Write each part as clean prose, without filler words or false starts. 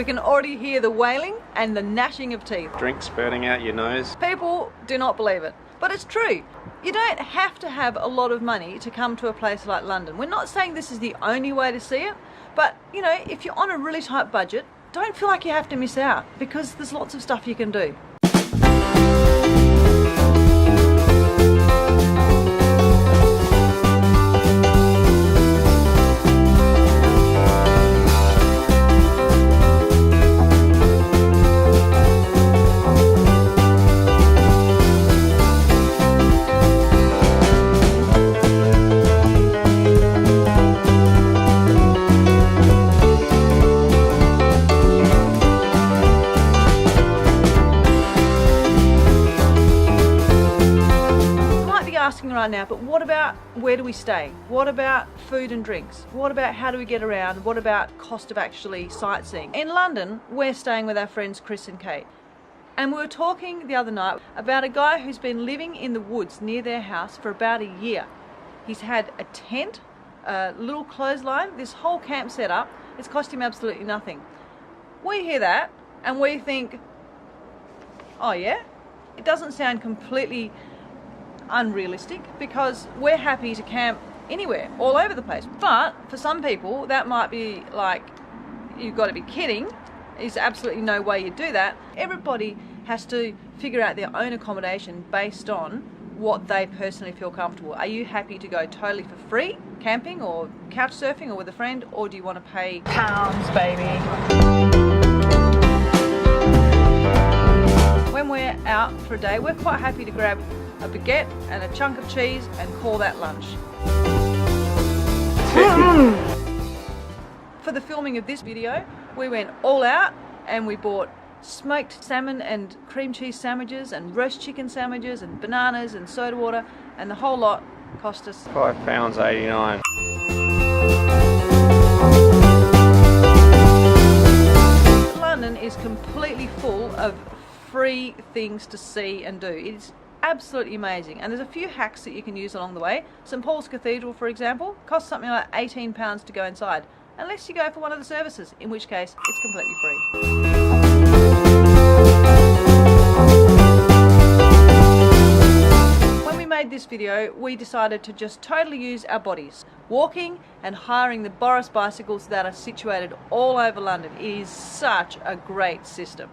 We can already hear the wailing and the gnashing of teeth. Drink spurting out your nose. People do not believe it, but it's true. You don't have to have a lot of money to come to a place like London. We're not saying this is the only way to see it, but you know, if you're on a really tight budget, don't feel like you have to miss out, because there's lots of stuff you can do. Asking right now, but what about where do we stay? What about food and drinks? What about how do we get around? What about cost of actually sightseeing? In London, we're staying with our friends Chris and Kate, and we were talking the other night about a guy who's been living in the woods near their house for about a year. He's had a tent, a little clothesline, this whole camp set up. It's cost him absolutely nothing. We hear that and we think, oh yeah, it doesn't sound completely unrealistic, because we're happy to camp anywhere, all over the place. But for some people that might be like, you've got to be kidding, there's absolutely no way you do that. Everybody has to figure out their own accommodation based on what they personally feel comfortable. Are you happy to go totally for free camping or couch surfing or with a friend, or do you want to pay pounds, baby? When we're out for a day, we're quite happy to grab a baguette and a chunk of cheese and call that lunch. For the filming of this video, we went all out and we bought smoked salmon and cream cheese sandwiches and roast chicken sandwiches and bananas and soda water, and the whole lot cost us £5.89. London is completely full of free things to see and do. It's absolutely amazing, and there's a few hacks that you can use along the way. St Paul's Cathedral, for example, costs something like £18 to go inside, unless you go for one of the services, in which case it's completely free. When we made this video, we decided to just totally use our bodies, walking and hiring the Boris bicycles that are situated all over London. It is such a great system.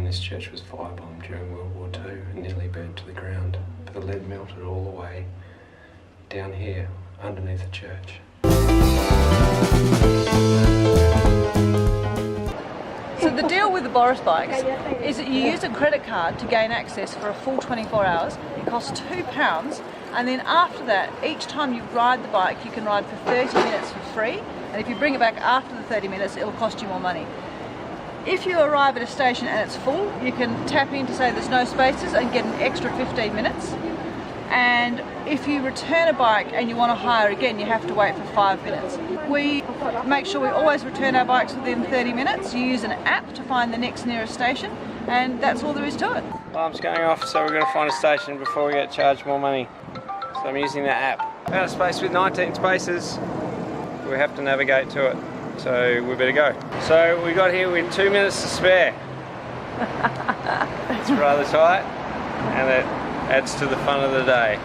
this church was firebombed during World War II and nearly burnt to the ground. But the lead melted all the way down here, underneath the church. So the deal with the Boris bikes is that you use a credit card to gain access for a full 24 hours. It costs £2, and then after that, each time you ride the bike, you can ride for 30 minutes for free, and if you bring it back after the 30 minutes, it'll cost you more money. If you arrive at a station and it's full, you can tap in to say there's no spaces and get an extra 15 minutes. And if you return a bike and you want to hire again, you have to wait for 5 minutes. We make sure we always return our bikes within 30 minutes. You use an app to find the next nearest station, and that's all there is to it. Alarm's going off, so we're going to find a station before we get charged more money. So I'm using that app. Out of space with 19 spaces. We have to navigate to it, so we better go. So we got here with 2 minutes to spare. It's rather tight, and it adds to the fun of the day.